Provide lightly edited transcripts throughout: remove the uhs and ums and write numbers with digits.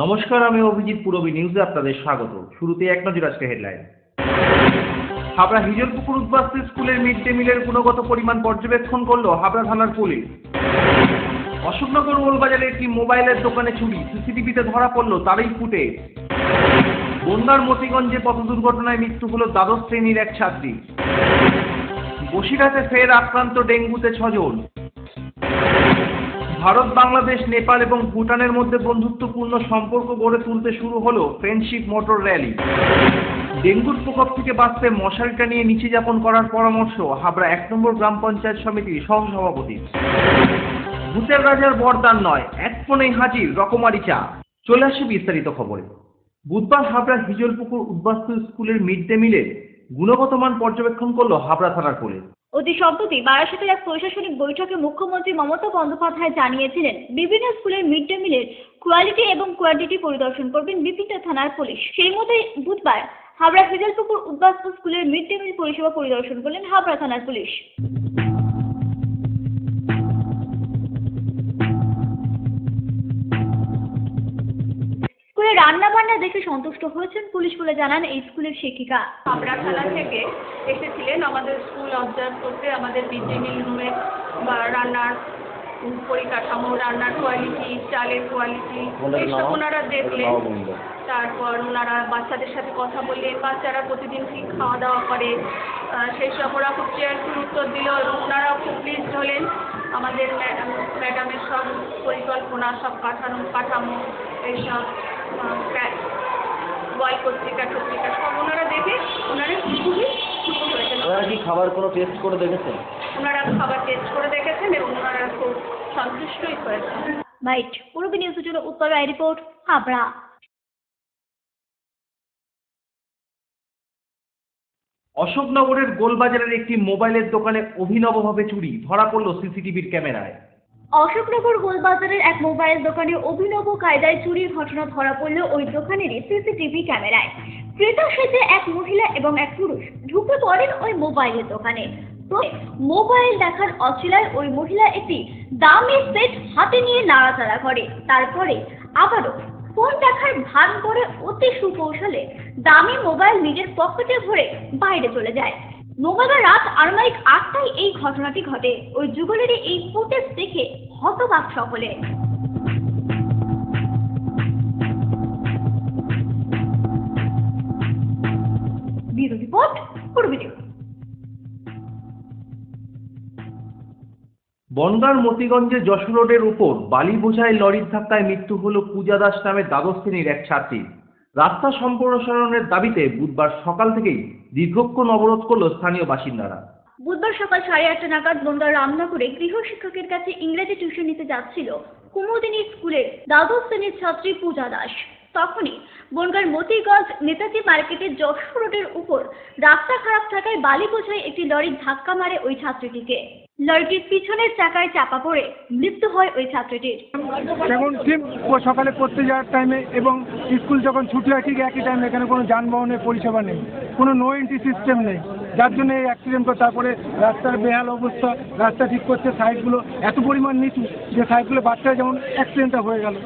নমস্কার, আমি অভিজিৎ পূরবী নিউজে আপনাদের স্বাগত। শুরুতে এক নজর আজকে হেডলাইন। হাবড়া হিজলপুকুর উদ্বাস্তু স্কুলের মিড ডে মিলের গুণগত পরিমাণ পর্যবেক্ষণ করল হাবড়া থানার পুলিশ। অশোকনগর গোলবাজারে একটি মোবাইলের দোকানে চুরি, সিসিটিভিতে ধরা পড়ল তারই ফুটেজ। বনগাঁর মতিগঞ্জে পথ দুর্ঘটনায় মৃত্যু হল দ্বাদশ শ্রেণীর এক ছাত্রী। বসিরহাটে ফের আক্রান্ত ডেঙ্গুতে 6 জন। ভারত, বাংলাদেশ, নেপাল এবং ভুটানের মধ্যে বন্ধুত্বপূর্ণ সম্পর্ক গড়ে তুলতে শুরু হলো ফ্রেন্ডশিপ মোটর র্যালি। ডেঙ্গুর প্রকোপ থেকে বাঁচতে মশারি টানিয়ে নিচে যাপন করার পরামর্শ হাবড়া 1 নম্বর গ্রাম পঞ্চায়েত সমিতির সহসভাপতি। ভূতের রাজার বরদান নয়, এক ফোনেই হাজির রকমারি চা। চলে আসি বিস্তারিত খবরে। বুধবার হাবড়া হিজলপুকুর উদ্বাস্তু স্কুলের মিড ডে মিলের গুণগত মান পর্যবেক্ষণ করল হাবড়া থানার পুলিশ। অতি সম্প্রতি বারাসাতের এক প্রশাসনিক বৈঠকে মুখ্যমন্ত্রী মমতা বন্দ্যোপাধ্যায় জানিয়েছিলেন, বিভিন্ন স্কুলের মিড ডে মিলের কোয়ালিটি এবং কোয়ান্টিটি পরিদর্শন করবেন বিভিন্ন থানার পুলিশ। সেই মতোই বুধবার হাবড়া হিজলপুকুর উদ্বাস্তু স্কুলের মিড ডে মিল পরিষেবা পরিদর্শন করলেন হাবড়া থানার পুলিশ। স্কুলে রান্না বান্না দেখে সন্তুষ্ট হয়েছেন পুলিশ বলে জানান এই স্কুলের শিক্ষিকা। হাবড়া থানা থেকে এসেছিলেন আমাদের স্কুল অবজার্ভ করতে, আমাদের মিড ডে মিল রুমে বা রান্নার পরিকাঠামো, রান্নার কোয়ালিটি, চালের কোয়ালিটি এসব ওনারা দেখলেন। তারপর ওনারা বাচ্চাদের সাথে কথা বললেন, বাচ্চারা প্রতিদিন ঠিক খাওয়া দাওয়া করে সেই সব ওরা খুব চেয়ারফুল উত্তর দিল এবং ওনারাও খুব প্লিজড হলেন। আমাদের ম্যাডামের সব পরিকল্পনা, সব কাঠামো এইসব বই পত্রিকা সব ওনারা দেখে ওনারা খুবই খুশি হয়েছেন। ওনারা কি খাবার কোনো টেস্ট করে দেখেছেন? ওনারা খাবার টেস্ট করে দেখেছেন এবং ওনারা খুব সন্তুষ্টই হয়েছেন। বাইট পূর্বী নিউজের জন্য উত্তর রায় রিপোর্ট, হাবড়া। অশোকনগরের গোলবাজারের একটি মোবাইলের দোকানে অভিনবভাবে চুরি, ধরা পড়ল সিসিটিভির ক্যামেরায়। অশোকনগর গোলবাজারের এক মোবাইল দোকানে অভিনব কায়দায় চুরির ঘটনা ধরা পড়ল ওই দোকানেরই সিসিটিভি ক্যামেরায়। ক্রেতা সেজে এক মহিলা এবং এক পুরুষ ঢুকে পড়েন ওই মোবাইলের দোকানে। মোবাইল দেখার অছিলায় ওই মহিলা একটি দামি সেট হাতে নিয়ে নাড়াচাড়া করে, তারপরে আবারও ফোন দেখার ভান করে অতি সুকৌশলে দামি মোবাইল নিজের পকেটে ভরে বাইরে চলে যায়। মঙ্গলবার রাত আনুমানিক 8টায় এই ঘটনাটি ঘটে। ওই যুগলেরই এই ফুটেজ দেখে হতবাক সকলে। Bureau report, Purbi news. বনগাঁর মতিগঞ্জে যশোর রোডের উপর বালি বোঝাই লরির ধাক্কায় মৃত্যু হল পূজা দাস নামে দ্বাদশ শ্রেণীর এক ছাত্রী। রাস্তা সম্প্রসারণের দাবিতে বুধবার সকাল থেকেই দীর্ঘক্ষণ অবরোধ করল স্থানীয় বাসিন্দারা। বুধবার সকাল 8:30 নাগাদ বনগাঁ রামনগরে গৃহশিক্ষকের কাছে ইংরেজি টিউশন নিতে যাচ্ছিল কুমুদিনী স্কুলের দ্বাদশ শ্রেণীর ছাত্রী পূজা দাস। তখনই বনগাঁর মতিগঞ্জ নেতাজি মার্কেটের যশোর রোডের উপর রাস্তা খারাপ থাকায় বালি বোঝাই একটি লরির ধাক্কা মারে ওই ছাত্রীটিকে। লরিটির পিছনের চাকায় চাপা পড়ে মৃত্যু হয় ওই ছাত্রীটির। এখন ঠিক সকালে পড়তে যাওয়ার টাইমে এবং স্কুল যখন ছুটি হয় ঠিক একই টাইমে এখানে কোনো যানবাহনের পরিষেবা নেই, কোনো নো এন্ট্রি সিস্টেম নেই, যার জন্য এই অ্যাক্সিডেন্ট করে। তারপরে রাস্তার বেহাল অবস্থা, রাস্তা ঠিক করছে, সাইডগুলো এত পরিমাণ নিচু যে সাইডগুলো বাচ্চা যেমন অ্যাক্সিডেন্টটা হয়ে গেল।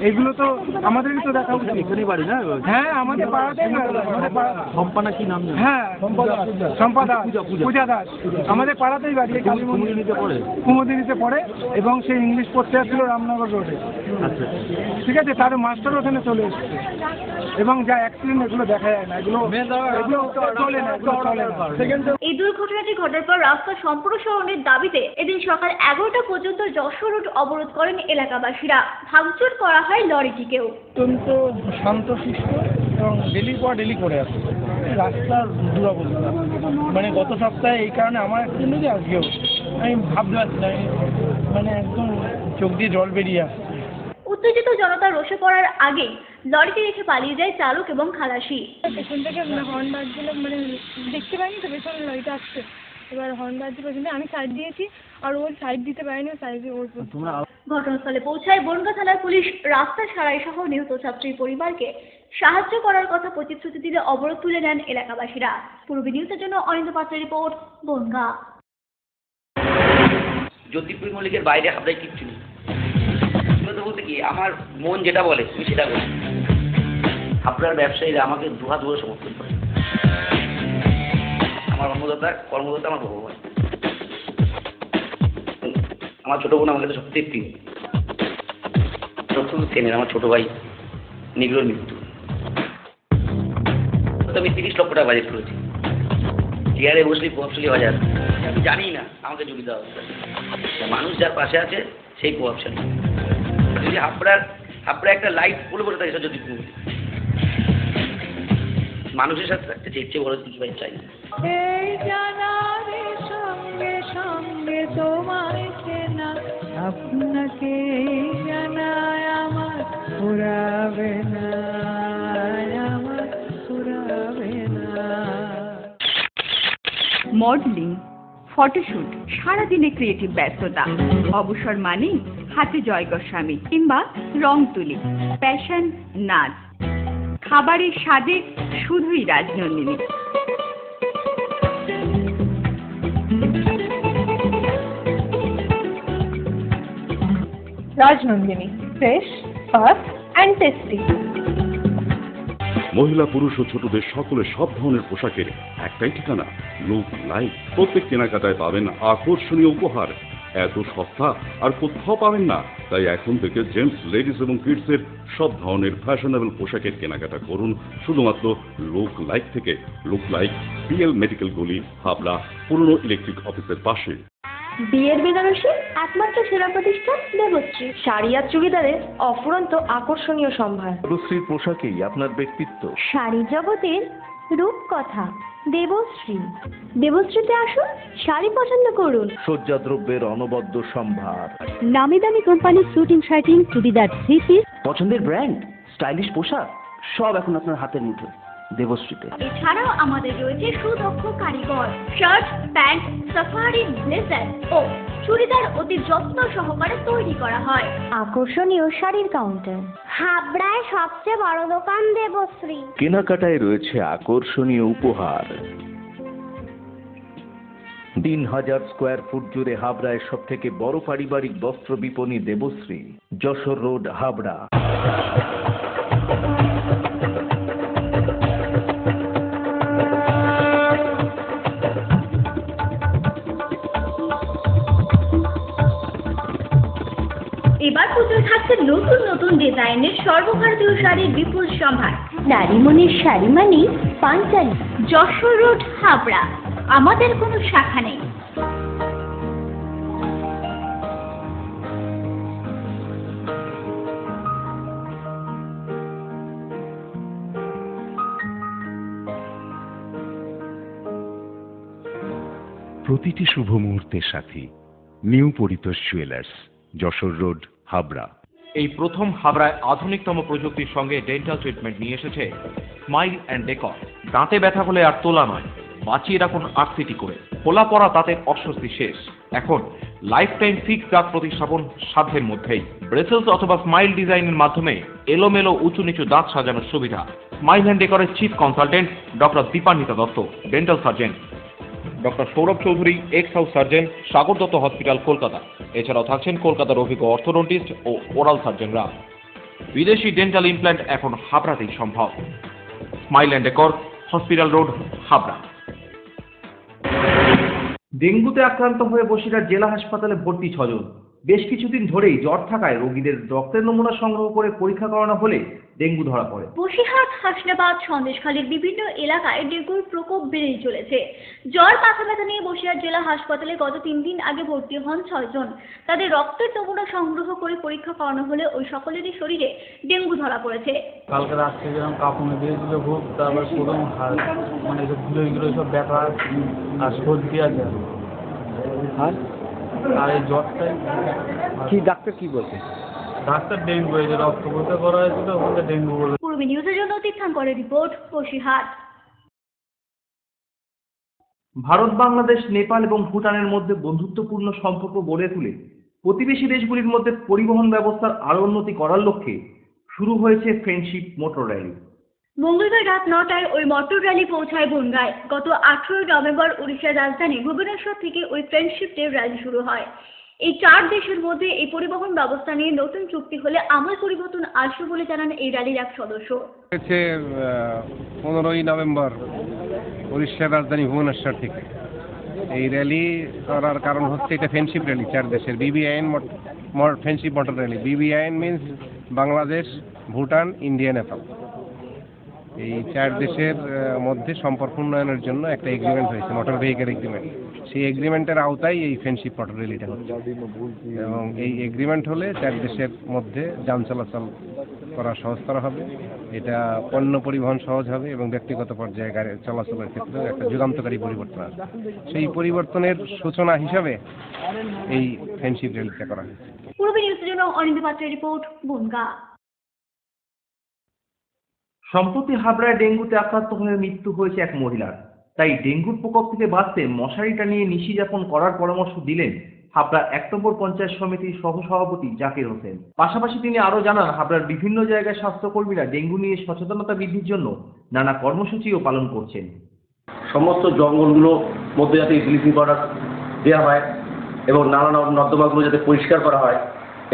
এইগুলো তো আমাদেরই তো দেখা উচিত। এখানেই বাড়ি না? হ্যাঁ, আমাদের পাড়াতেই সম্পানা কি নাম? হ্যাঁ, সম্পাদা পূজা দাস আমাদের পাড়াতেই বাড়ি। কুমুদিনীতে পড়ে? কুমুদিনীতে পড়ে এবং সে ইংলিশ পড়তে আসছিল রামনগর রোডে। আচ্ছা, ঠিক আছে, তার মাস্টার ওখানে চলে এসেছে এবং যা অ্যাক্সিডেন্ট এগুলো দেখা যায় না, এগুলো চলে না, এগুলো চলে না। এই দুর্ঘটনাটি ঘটার পর রাস্তা সম্প্রসারণের দাবিতে এদিন সকাল 11টা পর্যন্ত যশোর রোড অবরোধ করেন এলাকাবাসীরা। ভাঙচুর করা হয় লরিটিকেও। অত্যন্ত শান্তশিষ্ট এবং ডেলির পর ডেলি করে আসে রাস্তার দুরবস্থা। মানে গত সপ্তাহে এই কারণে আমার অ্যাক্সিডেন্ট হয়েছে, আজকেও আমি ভাবতে পারছি না, মানে একদম চোখ দিয়ে জল বেরিয়ে আসছে। উত্তেজিত জনতা রোষে পড়ার আগেই লরিটি রেখে পালিয়ে যায় চালক এবং খালাসি। পেছন থেকে হর্ন বাজছিল, মানে দেখতে পাইনি তো পেছনে লরিটা আসছে, এবার হর্ন বাজছে পেছন থেকে, আমি সাইড দিয়েছি আর ওর সাইড দিতে পারিনি, সাইডে ওর। ঘটনাস্থলে পৌঁছায় বনগাঁ থানার পুলিশ। রাস্তা সারাই সহ নিহত ছাত্রীর পরিবারকে সাহায্য করার কথা প্রতিশ্রুতি দিলে অবরোধ তুলে নেন এলাকাবাসীরা। পূর্বী নিউজের জন্য অনিন্দ পাত্রের রিপোর্ট, বনগাঁ। জ্যোতিপ্রিয় মল্লিকের বাইরে হাবড়ায় কিচ্ছু নেই। কথা বলতে কি, আমার মন যেটা বলে তুমি সেটা করি। আপনার ব্যবসায়ীরা আমাকে দুহাত ভরে সমর্থন করে। আমার কর্মদাতা আমার ভগবান। আমার ছোট বোন আমার কাছে সত্যি প্রিয়। প্রথম চেনেন আমার ছোট ভাই নিগ্রোর মৃত্যু, আমি 30 লক্ষ টাকা বাজেট করেছি। চেয়ারে বসলি প্রভাবশালী বাজার, আমি জানি না আমাকে জড়িত দেওয়া হচ্ছে। মানুষ যার পাশে আছে সেই প্রভাবশালী। যদি হাবড়া একটা লাইফ বলে বলে থাকে যদি মানুষের সাথে থাকতে চেয়ে বড় কিছু ভাই চাই না। এই জানারে সঙ্গে সঙ্গে তোমায় চেনা, আপনাকে জানায় আমার ফুরাবে না, আমার ফুরাবে না। মডেলিং, ফটোশুট, সারাদিনে ক্রিয়েটিভ ব্যস্ততা, অবসর মানেই হাতে জয় গোস্বামী কিংবা রং তুলি, প্যাশন, নাচ, খাবারের স্বাদে শুধুই Rajnandini. Rajnandini, fresh, fast and tasty. মহিলা পুরুষ ও ছোটদের সকলের সব ধরনের পোশাকের একটাই ঠিকানা, লুক লাইক। প্রত্যেক কেনাকাটায় পাবেন আকর্ষণীয় উপহার। এত সস্তা আর কোথাও পাবেন না। তাই এখন থেকে জেন্টস, লেডিস এবং কিডসের সব ধরনের ফ্যাশনেবল পোশাকের কেনাকাটা করুন শুধুমাত্র লুক লাইক থেকে। লুক লাইক, পিএল মেডিকেল গলি, হাবড়া, পুরনো ইলেকট্রিক অফিসের পাশে। বিয়ের বেনারসি একমাত্র সেরা প্রতিষ্ঠান দেবশ্রী। শাড়ি আর চুড়িদারের অফুরন্ত আকর্ষণীয় সম্ভার। দেবশ্রীর পোশাকেই আপনার ব্যক্তিত্ব। শাড়ি জগতের রূপকথা দেবশ্রী। দেবশ্রীতে আসুন, শাড়ি পছন্দ করুন। সজ্জাদ্রব্যের অনবদ্য সম্ভার। নামি দামি কোম্পানির শুটিং শার্টিং, চুড়িদার, থ্রি পিস, পছন্দের ব্র্যান্ড, স্টাইলিশ পোশাক সব এখন আপনার হাতের মুঠোয় দেবশ্রীতে। এছাড়াও আমাদের রয়েছে সুদক্ষ কারিগর। শার্ট, প্যান্ট, সাফারি, ব্লেজার ও চুড়িদার অতি যত্ন সহকারে তৈরি করা হয়। আকর্ষণীয় শাড়ির কাউন্টার। হাবড়ায় সবচেয়ে বড় দোকান দেবশ্রী। কেনাকাটায় রয়েছে আকর্ষণীয় উপহার। 3000 স্কোয়ার ফুট জুড়ে হাবড়ায় সব থেকে বড় পারিবারিক বস্ত্র বিপণী দেবশ্রী, যশোর রোড, হাবড়া। এবার পুজোয় থাকছে নতুন নতুন ডিজাইনের সর্বভারতীয় শাড়ির বিপুল সম্ভার। নারী মনের শাড়ি মানেই পাঞ্চালী। যশোর রোড, হাবড়া। আমাদের কোনো শাখা নেই। প্রতিটি শুভ মুহূর্তের সাথী new Paritosh jewellers, Jessore road, Habra. এই প্রথম হাবড়ায় আধুনিকতম প্রযুক্তির সঙ্গে ডেন্টাল ট্রিটমেন্ট নিয়ে এসেছে স্মাইল অ্যান্ড ডেকর। দাঁতে ব্যথা হলে আর তোলা নয়, বাঁচিয়ে রাখুন আরসিটি করে। খোলা পড়া দাঁতের অস্বস্তি শেষ। এখন লাইফ টাইম ফিক্স দাঁত প্রতিস্থাপন সাধ্যের মধ্যেই। ব্রেসেলস অথবা স্মাইল ডিজাইনের মাধ্যমে এলোমেলো উঁচু নিচু দাঁত সাজানোর সুবিধা। স্মাইল অ্যান্ড ডেকরের chief consultant doctor Dipanwita Dutta, dental surgeon. Doctor Sourav Chowdhury, ex house surgeon, Sagar Dutta hospital, Kolkata. এছাড়াও থাকছেন কলকাতার অভিজ্ঞ অর্থোডন্টিস্ট ও ওরাল সার্জনরা। বিদেশি ডেন্টাল ইমপ্ল্যান্ট এখন হাবড়াতেই সম্ভব। Smile and decor, hospital road, Habra. ডেঙ্গুতে আক্রান্ত হয়ে বসিরহাট জেলা হাসপাতালে ভর্তি 6 জন। বেশ কিছুদিন ধরেই জ্বর থাকায় রোগীদের রক্তের নমুনা সংগ্রহ করে পরীক্ষা করানো হলে ডেঙ্গু ধরা পড়ে। বসিরহাট, হাসনাবাদ, সন্দেশখালীর বিভিন্ন এলাকায় ডেঙ্গুর প্রকোপ বেড়েই চলেছে। জ্বর, মাথা ব্যথা নিয়ে বসিরহাট জেলা হাসপাতালে গত 3 দিন আগে ভর্তি হন 6 জন। তাদের রক্তের নমুনা সংগ্রহ করে পরীক্ষা করানো হলে ওই সকলেরই শরীরে ডেঙ্গু ধরা পড়েছে। কালকে রাত থেকে যেরকম কাঁপুনি দিয়েছিল খুব, তারপর প্রথম মানে সব ধুলো সব ব্যথা আর সর্দি আছে। আর এই জ্বরটাই কি, ডাক্তার কি বলছে? ডাক্তার ডেঙ্গু হয়েছে, রক্ত পরীক্ষা করা হয়েছিল, ওখানে ডেঙ্গু বলে। পূর্বী নিউজের জন্য তীর্থাঙ্করের রিপোর্ট, বসিরহাট। ভারত, বাংলাদেশ, নেপাল এবং ভুটানের মধ্যে বন্ধুত্বপূর্ণ সম্পর্ক গড়ে তুলে প্রতিবেশী দেশগুলির মধ্যে পরিবহন ব্যবস্থার আরও উন্নতি করার লক্ষ্যে শুরু হয়েছে ফ্রেন্ডশিপ মোটর র্যালি। মঙ্গলবার রাত 9টায় ওই মোটর র্যালি পৌঁছায় বনগাঁয়। গত 18 নভেম্বর উড়িষ্যার রাজধানী ভুবনেশ্বর থেকে ওই ফ্রেন্ডশিপ ডে র্যালি শুরু হয়। এই 4 দেশের মধ্যে এই পরিবহন ব্যবস্থা নিয়ে নতুন চুক্তি হলে আমূল পরিবর্তন আসবে বলে জানান এই র্যালির এক সদস্য। 15ই নভেম্বর উড়িষ্যার রাজধানী ভুবনেশ্বর থেকে এই র্যালি করার কারণ হচ্ছে এটা ফ্রেন্ডশিপ র্যালি 4 দেশের BBIN friendship motor rally. BBIN means Bangladesh, Bhutan, India, Nepal. এই 4 দেশের মধ্যে সম্পর্ক উন্নয়নের জন্য একটা এগ্রিমেন্ট হয়েছে, মোটর ভেহিকেল এগ্রিমেন্ট। সেই এগ্রিমেন্টের আওতায় এই ফ্রেন্ডশিপ মোটর র্যালিটা হচ্ছে এবং এই এগ্রিমেন্ট হলে 4 দেশের মধ্যে যান চলাচল করা সহজতর হবে। এটা পণ্য পরিবহন সহজ হবে এবং ব্যক্তিগত পর্যায়ে গাড়ি চলাচলের ক্ষেত্রে একটা যুগান্তকারী পরিবর্তন আসবে। সেই পরিবর্তনের সূচনা হিসাবে এই ফ্রেন্ডশিপ র্যালিটা করা হয়েছে। পূর্বী নিউজের জন্য অনিন্দ পাত্রের রিপোর্ট, বনগাঁ। সম্প্রতি হাবড়ায় ডেঙ্গুতে আক্রান্ত হয়ে মৃত্যু হয়েছে এক মহিলার। তাই ডেঙ্গুর প্রকোপ থেকে বাঁচতে মশারি টানিয়ে নিশি যাপন করার পরামর্শ দিলেন হাবড়া 1 নম্বর পঞ্চায়েত সমিতির সহসভাপতি জাকির হোসেন। পাশাপাশি তিনি আরও জানান, হাবড়ার বিভিন্ন জায়গায় স্বাস্থ্যকর্মীরা ডেঙ্গু নিয়ে সচেতনতা বৃদ্ধির জন্য নানা কর্মসূচিও পালন করছেন। সমস্ত জঙ্গলগুলো মধ্যে যাতে ব্লিচিং পাউডার দেওয়া হয় এবং নানা নর্দমাগুলো যাতে পরিষ্কার করা হয়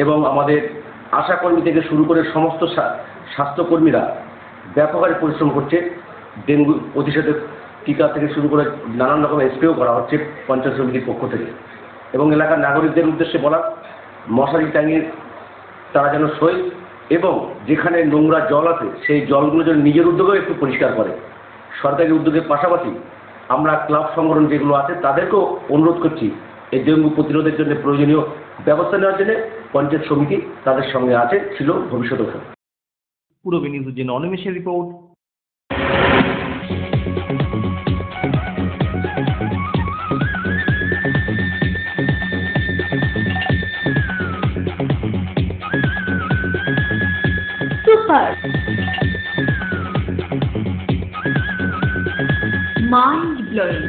এবং আমাদের আশাকর্মী থেকে শুরু করে সমস্ত স্বাস্থ্যকর্মীরা ব্যাপক হারে পরিশ্রম করছে। ডেঙ্গু প্রতিষেধক টিকা থেকে শুরু করে নানান রকমের স্প্রেও করা হচ্ছে পঞ্চায়েত সমিতির পক্ষ থেকে এবং এলাকার নাগরিকদের উদ্দেশ্যে বলা, মশারি টাঙিয়ে তারা যেন শোয় এবং যেখানে নোংরা জল আছে সেই জলগুলো যেন নিজের উদ্যোগেও একটু পরিষ্কার করে। সরকারি উদ্যোগের পাশাপাশি আমরা ক্লাব সংগঠন যেগুলো আছে তাদেরকেও অনুরোধ করছি এই ডেঙ্গু প্রতিরোধের জন্য প্রয়োজনীয় ব্যবস্থা নেওয়ার জন্য পঞ্চায়েত সমিতি তাদের সঙ্গে আছে, ছিল, ভবিষ্যতেও থাকবে। পূর্বী নিউজের জন্য অনিমেষের রিপোর্ট। Super mind blowing.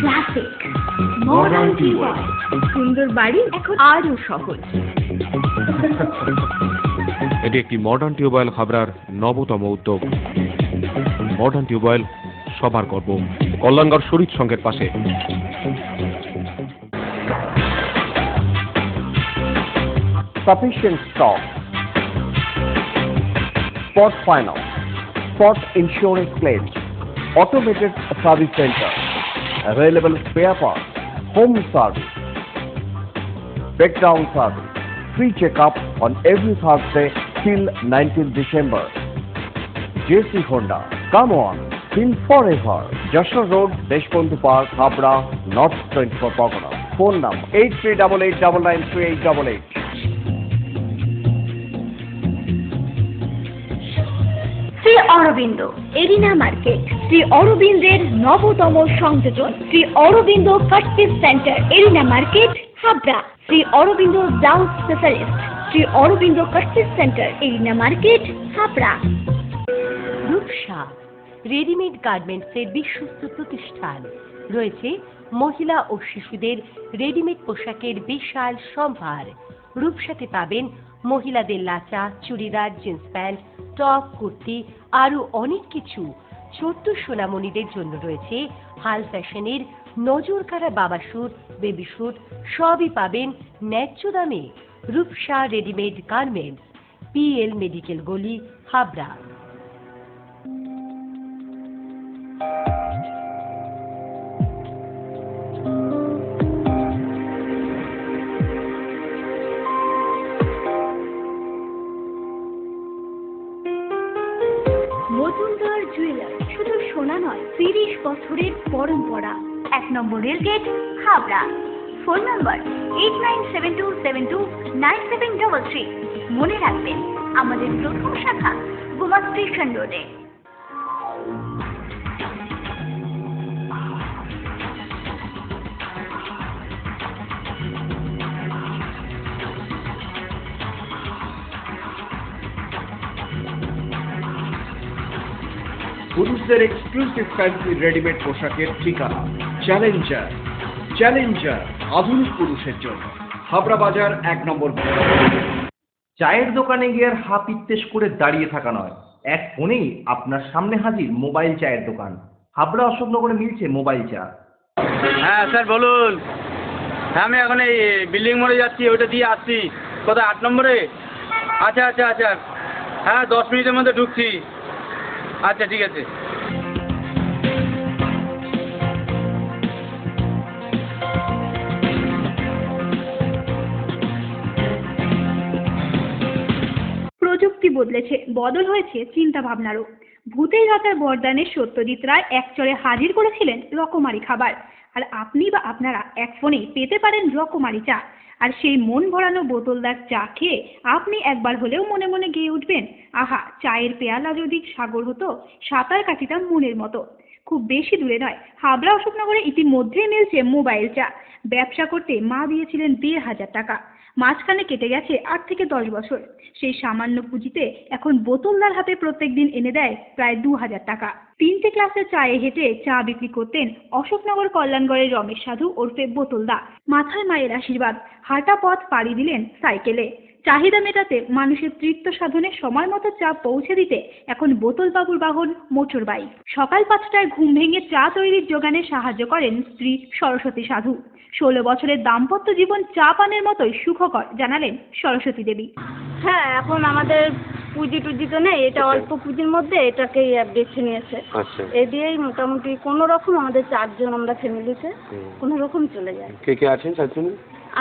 Classic modern tubewell. সুন্দর বাড়ি এখন আরও সহজ। এটি একটি মডার্ন টিউবওয়েল, হাবড়ার নবতম উদ্যোগ। মডার্ন টিউবওয়েল সবার গর্ব, কল্যাণগড় শরীর সংঘের পাশে। Sufficient stock. Spot finance, spot insurance claims, automated service center, available spare parts, home service, breakdown service, free checkup on every Thursday till 19th December. JC Honda, come on, feel forever. Joshua Road, Deshbandhu Park, Habra, North 24 Pagona. Phone number 8388993888. Shri Aurobindo arena market, Shri অরবিন্দের নবতম সংযোজন, Shri Aurobindo cut piece centre, arena market, Habra. Shri Aurobindo blouse specialist, Shri Aurobindo cut piece centre, arena market, Habra. Rupsa readymade গার্মেন্টসের বিশ্বস্ত প্রতিষ্ঠান। রয়েছে মহিলা ও শিশুদের readymade পোশাকের বিশাল সম্ভার। রূপসাতে পাবেন মহিলাদের lachha, churidar, jeans pant, top, kurti, আরও অনেক কিছু। ছোট্ট সোনামণিদের জন্য রয়েছে হাল ফ্যাশনের নজর কাড়া বাবা স্যুট, বেবি স্যুট, সবই পাবেন ন্যায্য দামে। Rupsa readymade garments, PL medical গলি, হাবড়া। মজুমদার জুয়েলার্স, শুধু সোনা নয়, 30 বছরের পরম্পরা। 1 number rail gate, Habra. Phone number 8972729733। মনে রাখবেন, আমাদের প্রথম শাখা গোমা স্টেশন রোডে। পুরুষদের এক্সক্লুসিভ ফ্যান্সি রেডিমেড পোশাকের ঠিকানা চ্যালেঞ্জার। চ্যালেঞ্জার আধুনিক পুরুষের জন্য, হাবড়া বাজার 1 নম্বর। চায়ের দোকানে গিয়ে আর হাত ইত্তেশ করে দাঁড়িয়ে থাকা নয়, এক ফোনেই আপনার সামনে হাজির মোবাইল চায়ের দোকান। হাবড়া অশোকনগরে মিলছে মোবাইল চা। হ্যাঁ স্যার বলুন। হ্যাঁ আমি এখন এই বিল্ডিং মোড়ে যাচ্ছি, ওইটা দিয়ে আসছি। কোথায় 8 নম্বরে? আচ্ছা আচ্ছা আচ্ছা, হ্যাঁ 10 মিনিটের মধ্যে ঢুকছি। আচ্ছা ঠিক আছে। প্রযুক্তি বদলেছে, বদল হয়েছে চিন্তা ভাবনারও। ভূতের রাজার বরদানে সত্যজিৎ রায় একচরে হাজির করেছিলেন রকমারি খাবার, আর আপনি বা আপনারা এক ফোনেই পেতে পারেন রকমারি চা। আর সেই মন ভরানো বোতলদার চা খেয়ে আপনি একবার হলেও মনে মনে গেয়ে উঠবেন, আহা, চায়ের পেয়ালা যদি সাগর হতো, সাঁতার কাটিতাম মনের মতো। খুব বেশি দূরে নয়, হাবড়া অশোকনগরে ইতিমধ্যেই মিলছে মোবাইল চা। ব্যবসা করতে মা দিয়েছিলেন 1,500 টাকা। মাঝখানে কেটে গেছে 8 থেকে 10 বছর। সেই সামান্য পুঁজিতে এখন বোতলদার হাতে প্রত্যেকদিন এনে দেয় প্রায় 2,000 টাকা। 3টে ক্লাসে চায়ে হেঁটে চা বিক্রি করতেন অশোকনগর কল্যাণগড়ের রমেশ সাধু ওরফে বোতলদা। মাথায় মায়ের আশীর্বাদ, হাঁটা পথ পাড়ি দিলেন সাইকেলে। চাহিদা মেটাতে, মানুষের তৃপ্ত সাধনে সময় মতো চা পৌঁছে দিতে এখন বোতলবাবুর বাহন মোটর বাইক। সকাল 5টায় ঘুম ভেঙে চা তৈরির যোগানে সাহায্য করেন স্ত্রী সরস্বতী সাধু। 16 বছরের দাম্পত্য জীবন চা পানের মতোই সুখকর, জানালেন সরস্বতী দেবী। হ্যাঁ, এখন আমাদের পুঁজি টুজি তো নেই, এটা অল্প পুঁজির মধ্যে এটাকেই বেছে নিয়েছে। এ দিয়েই মোটামুটি কোনো রকম আমাদের 4 জন আমরা ফ্যামিলিতে কোনো রকম চলে যায়। কে কে আছেন 4 জন?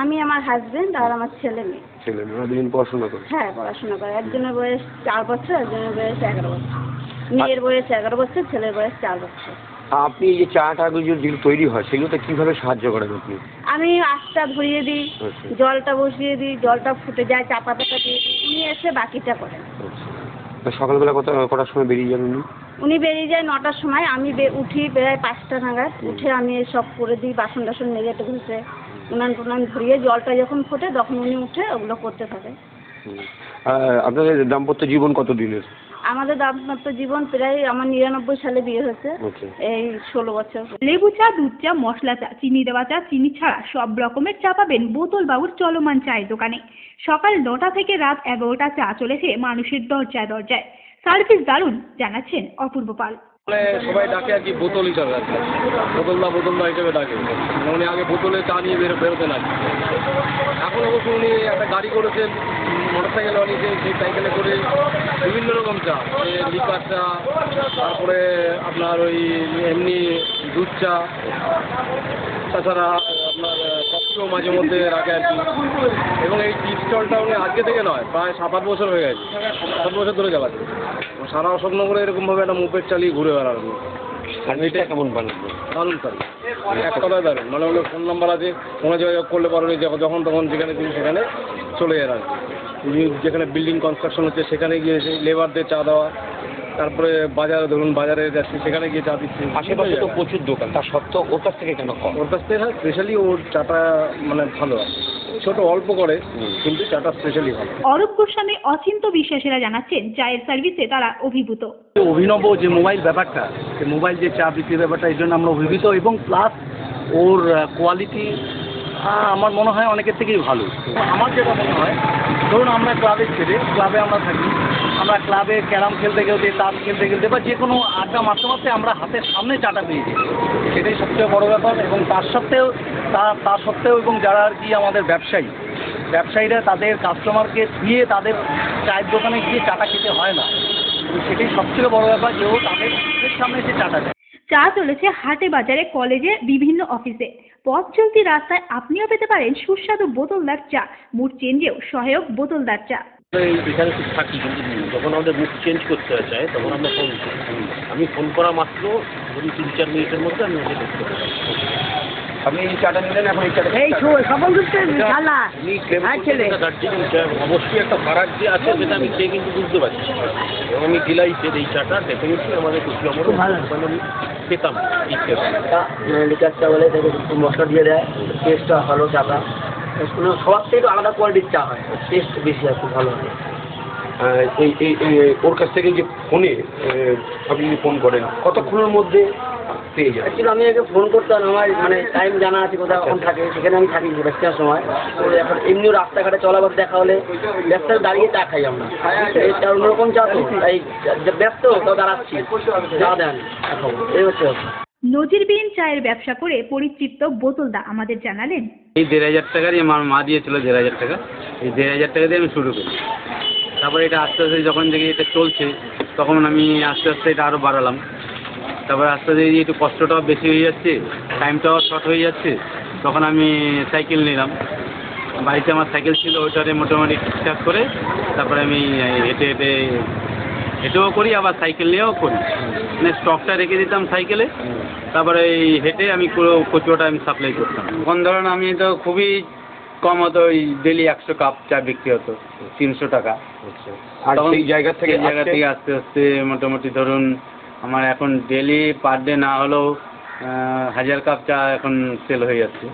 আমি, আমার হাজবেন্ড আর আমার ছেলে মেয়ে। ছেলে মেয়ে দুজন পড়াশোনা করে? হ্যাঁ, পড়াশোনা করে। একজনের বয়স 4 বছর, একজনের বয়স 11 বছর। মেয়ের বয়স 11 বছর, ছেলের বয়স 4 বছর। আপনি এই যে চাটা যেগুলো তৈরি হয় সেগুলোতে কিভাবে সাহায্য করেন আপনি? আমি আঁচটা ধরিয়ে দিই, জলটা বসিয়ে দিই, জলটা ফুটে যায়, চা পাতাটা দিয়ে দিই, উনি এসে বাকিটা করেন। সকালবেলা কটার সময় বেরিয়ে যান উনি? উনি বেরিয়ে যায় 9টার সময়। আমি উঠি প্রায় 5টা নাগাদ। উঠে আমি সব করে দিই, বাসন টাসন মেজে ঘুষে উনান টুনান ধরিয়ে, জলটা যখন ফোটে তখন উনি উঠে ওগুলো করতে থাকে। আপনাদের দাম্পত্য জীবন কত দিনের? আমাদের দাম্পত্য জীবন প্রায়, আমার 99 সালে বিয়ে হয়েছে, এই 16 বছর। লেবু চা, দুধ চা, মশলা চা, চিনি দেওয়া চা, চিনি ছাড়া সব রকমের চা পাবেন বোতল বাবুর চলমান চায়ের দোকানে। সকাল 9টা থেকে রাত 11টা চা চলেছে মানুষের দরজায় দরজায়। সার্ভিস দারুণ, জানাচ্ছেন অপূর্ব পাল। সবাই ডাকে আর কি বোতল হিসাবে, আর কি বোতলদা হিসেবে ডাকে। উনি আগে বোতলে চা নিয়ে বেরোতেন আর কি। এখন অবশ্য উনি একটা গাড়ি করেছেন, মোটরসাইকেল আনিয়েছে, সেই সাইকেলে করে বিভিন্ন রকম চা, লিকার চা, তারপরে আপনার ওই এমনি দুধ চা, তাছাড়া আপনার কফিও মাঝে মধ্যে রাখে আর কি। এবং এই টি স্টলটা উনি আজকে থেকে নয়, প্রায় 7-8 বছর হয়ে গেছে, 7 বছর ধরে চালাচ্ছে। সারা অশোকনগরে এরকমভাবে একটা মুভের চালিয়ে ঘুরে বেড়ানো। এটা কেমন বানাবো? দারুণ সার্ভিস, এক কথায় দারুণ। মানে ওদের ফোন নাম্বার আছে, ফোনে যোগাযোগ করলে পারবেন, যখন তখন যেখানে তুমি সেখানে চলে যান আর কি। যেখানে বিল্ডিং কনস্ট্রাকশন হচ্ছে সেখানে গিয়ে লেবারদের চা দেওয়া, তারপরে বাজারে ধরুন বাজারে যাচ্ছি সেখানে গিয়ে চা দিচ্ছি। আশেপাশে তো প্রচুর দোকান, তার সত্ত্বেও ওর কাছ থেকে কেন কম? ওর কাছ থেকে হয় স্পেশালি, ওর চাটা মানে ভালো হয়। ছোট অল্প করে, কিন্তু চাটা স্পেশালি ভালো। অরূপ গোস্বামী, অচিন্ত বিশ্বাসেরা জানাচ্ছেন চায়ের সার্ভিসে তারা অভিভূত। অভিনব যে মোবাইল ব্যাপারটা, সেই মোবাইল যে চা বিক্রির ব্যাপারটা, এই জন্য আমরা অভিভূত, এবং প্লাস ওর কোয়ালিটি আমার মনে হয় অনেকের থেকেই ভালো। আমার যেটা মনে হয়, ধরুন আমরা ক্লাবের ছেলে, ক্লাবে আমরা থাকি, আমরা ক্লাবে ক্যারাম খেলতে খেলতে, তাস খেলতে খেলতে বা যে কোনো আড্ডা মারতে মারতে আমরা হাতের সামনে চাটা পেয়ে যাই, সেটাই সবচেয়ে বড় ব্যাপার। এবং তার সত্ত্বেও এবং যারা আর কি আমাদের ব্যবসায়ীরা তাদের কাস্টমারকে দিয়ে তাদের চায়ের দোকানে গিয়ে চাটা খেতে হয় না, সেটাই সবচেয়ে বড় ব্যাপার যে ও তাদের সামনে যে চাটা দেয়। চা চলেছে হাটে বাজারে, কলেজে, বিভিন্ন অফিসে। পথ চলতি রাস্তায় আপনিও পেতে পারেন সুস্বাদু বোতলদার চা। মুড চেঞ্জেও সহায়ক বোতলদার চা। এখানে খুব থাকি, কিন্তু যখন আমাদের মুড চেঞ্জ করতে চাই তখন আমরা ফোন করি। আমি ফোন করা মাত্র ধরুন 3-4 মিনিটের মধ্যে আমি ওকে করতে পারি। আপনি এই চাটা নিলেন, এখন এই চাটা দার্জিলিং চা অবশ্যই একটা ফারাক যে আছে সেটা আমি খেয়ে কিন্তু বুঝতে পারছি, এবং আমি ডিলাইটেড এই চাটা ডেফিনেটলি আমাদের খুশি আমার আমি খেতাম ইচ্ছে। লিকার চা বলে একটু মশলা দিয়ে দেয়, টেস্টটা ভালো, চাটা সবার থেকে আলাদা কোয়ালিটির চা হয়, টেস্ট বেশি আর খুব ভালো হয়। ওর কাছ থেকে যে ফোনে আপনি যদি ফোন করেন কতক্ষণের মধ্যে পেয়ে যাবেন? অ্যাকচুয়ালি আমি আগে ফোন করতাম, আমার মানে টাইম জানা আছে কোথাও এখন থাকে, সেখানে আমি থাকি ব্যস্তার সময়। তো এখন এমনিও রাস্তাঘাটে চলাবার দেখা হলে ব্যস্ত দাঁড়িয়ে চা খাই আমরা, এটা অন্যরকম চা তো, তাই ব্যস্ত তাও দাঁড়াচ্ছি, চা দেন এখন, এই হচ্ছে ব্যাপার। নজিরবিহীন চায়ের ব্যবসা করে পরিচিত বোতলদা আমাদের জানালেন, এই 1,500 টাকারই আমার মা দিয়েছিল, 1,500 টাকা। এই 1,500 টাকা দিয়ে আমি শুরু করি। তারপরে এটা আস্তে আস্তে যখন দেখি এটা চলছে, তখন আমি আস্তে আস্তে এটা আরও বাড়ালাম। তারপরে আস্তে আস্তে একটু কষ্টটাও বেশি হয়ে যাচ্ছে, টাইমটাও শর্ট হয়ে যাচ্ছে, তখন আমি সাইকেল নিলাম। বাড়িতে আমার সাইকেল ছিল, ওইটাতে মোটামুটি ঠিকঠাক করে তারপরে আমি হেঁটে হেঁটে হেঁটেও করি, আবার সাইকেল নিয়েও করি। মানে স্টকটা রেখে দিতাম সাইকেলে, তারপরে এই হেঁটে আমি পুরো কচুয়াটা আমি সাপ্লাই করতাম। এখন ধরুন আমি তো খুবই কম হতো, ওই ডেলি 100 কাপ চা বিক্রি হতো, 300 টাকা। আর সেই জায়গা থেকে আস্তে আস্তে মোটামুটি ধরুন আমার এখন ডেলি পার ডে না হলেও 1000 কাপ চা এখন সেল হয়ে যাচ্ছে।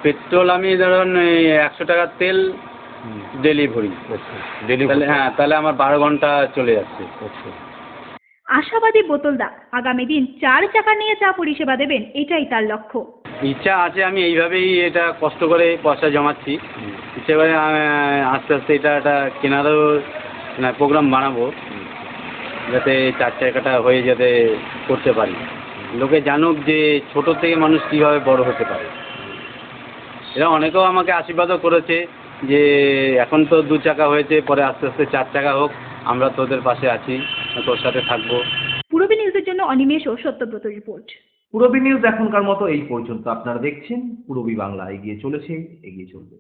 পেট্রোল আমি ধরুন 100 টাকার তেল ডেলি ভরি, হ্যাঁ, তাহলে আমার 12 ঘন্টা চলে যাচ্ছে। আশাবাদী বোতলদা আগামী দিন 4 চাকা নিয়ে চা পরিষেবা দেবেন, এটাই তার লক্ষ্য। ইচ্ছা আছে, আমি এইভাবেই এটা কষ্ট করে পয়সা জমাচ্ছি। ইচ্ছে করে আস্তে আস্তে এটা একটা কেনারও প্রোগ্রাম বানাবো, যাতে 4 চাকাটা হয়ে যাতে করতে পারি, লোকে জানুক যে ছোট থেকে মানুষ কীভাবে বড় হতে পারে। এরা অনেকেও আমাকে আশীর্বাদও করেছে যে এখন তো 2 চাকা হয়েছে, পরে আস্তে আস্তে 4 চাকা হোক, আমরা তোদের পাশে আছি, তোর সাথে থাকবো। পূরবী নিউজের জন্য অনিমেষ ও সত্যব্রত রিপোর্ট। পূরবী নিউজ এখনকার মতো এই পর্যন্ত। আপনারা দেখছেন পূরবী বাংলা, এগিয়ে চলেছে, এগিয়ে চলবে।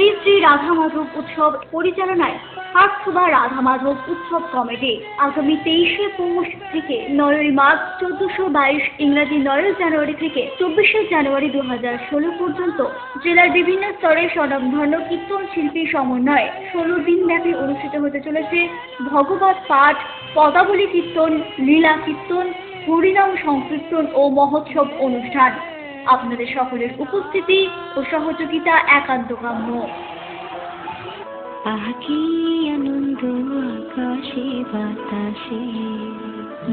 শ্রী শ্রী রাধা মাধব উৎসব পরিচালনায় হাটসুবা রাধা মাধব উৎসব কমিটি আগামী 23শে পৌষ থেকে 9ই মার্চ 1422 ইংরাজি 9 জানুয়ারি থেকে 24শে জানুয়ারি 2016 পর্যন্ত জেলার বিভিন্ন স্তরের স্বনামধন্য কীর্তন শিল্পী সমন্বয়ে 16 দিন ব্যাপী অনুষ্ঠিত হতে চলেছে ভগবত পাঠ, পদাবলী কীর্তন, লীলা কীর্তন, হরিনাম সংকীর্তন ও মহোৎসব অনুষ্ঠান। আপনাদের সকলের উপস্থিতি ও সহযোগিতা একান্ত কাম্য।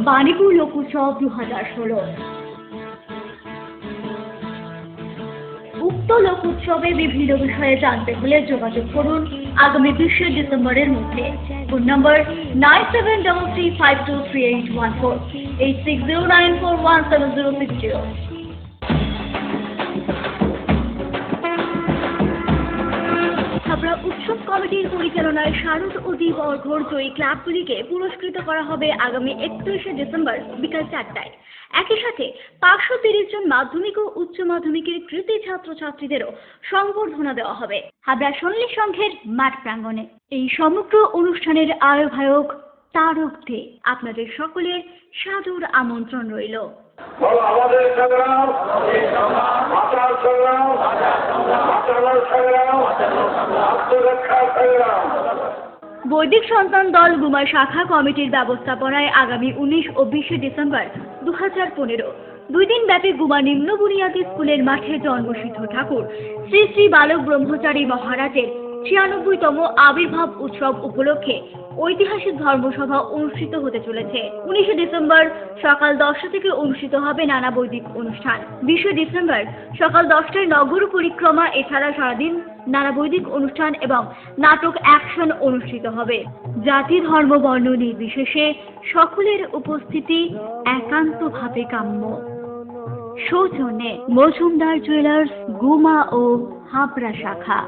বাণীপুর লোক উৎসব 2016। উক্ত লোক উৎসবে বিভিন্ন বিষয়ে জানতে হলে যোগাযোগ করুন আগামী 20শে ডিসেম্বরের মধ্যে। ফোন নম্বর 9733523814, 8609417060। হাবড়া উৎসব কমিটির পরিচালনায় শারদ ও দ্বীপ অর্ঘ্যর জয়ী ক্লাবগুলিকে পুরস্কৃত করা হবে আগামী 31শে ডিসেম্বর বিকাল 4টায়। একই সাথে 530 জন মাধ্যমিক ও উচ্চ মাধ্যমিকের কৃতী ছাত্রছাত্রীদেরও সংবর্ধনা দেওয়া হবে হাবড়া সন্ন্যাসী সংঘের মাঠ প্রাঙ্গণে। এই সমগ্র অনুষ্ঠানের আয়োজক তারক দে। আপনাদের সকলের সাদর আমন্ত্রণ রইল। আমাদের সংগ্রাম, মাতার সংগ্রাম, বাঁচানোর সংগ্রাম, আত্মরক্ষার সংগ্রাম। বৈদিক সন্তান দল গুমা শাখা কমিটির ব্যবস্থাপনায় আগামী 19 ও 20 ডিসেম্বর 2015 2 দিন ব্যাপী গুমা নিম্ন বুনিয়াদী স্কুলের মাঠে জন্মসিদ্ধ ঠাকুর শ্রী শ্রী বালক ব্রহ্মচারী মহারাজের 96তম আবির্ভাব উৎসব উপলক্ষে ঐতিহাসিক ধর্মসভা অনুষ্ঠিত হতে চলেছে। 19 ডিসেম্বর সকাল 10টা থেকে অনুষ্ঠিত হবে নানা বৈদিক অনুষ্ঠান। 20 ডিসেম্বর সকাল 10টায় নগর পরিক্রমা, এছাড়া সারাদিন নানা বৈদিক অনুষ্ঠান এবং নাটক অ্যাকশন অনুষ্ঠিত হবে। জাতি ধর্ম বর্ণ নির্বিশেষে সকলের উপস্থিতি একান্তভাবে কাম্য। সৌজন্যে মজুমদার জুয়েলার্স, গুমা ও হাবড়া শাখা।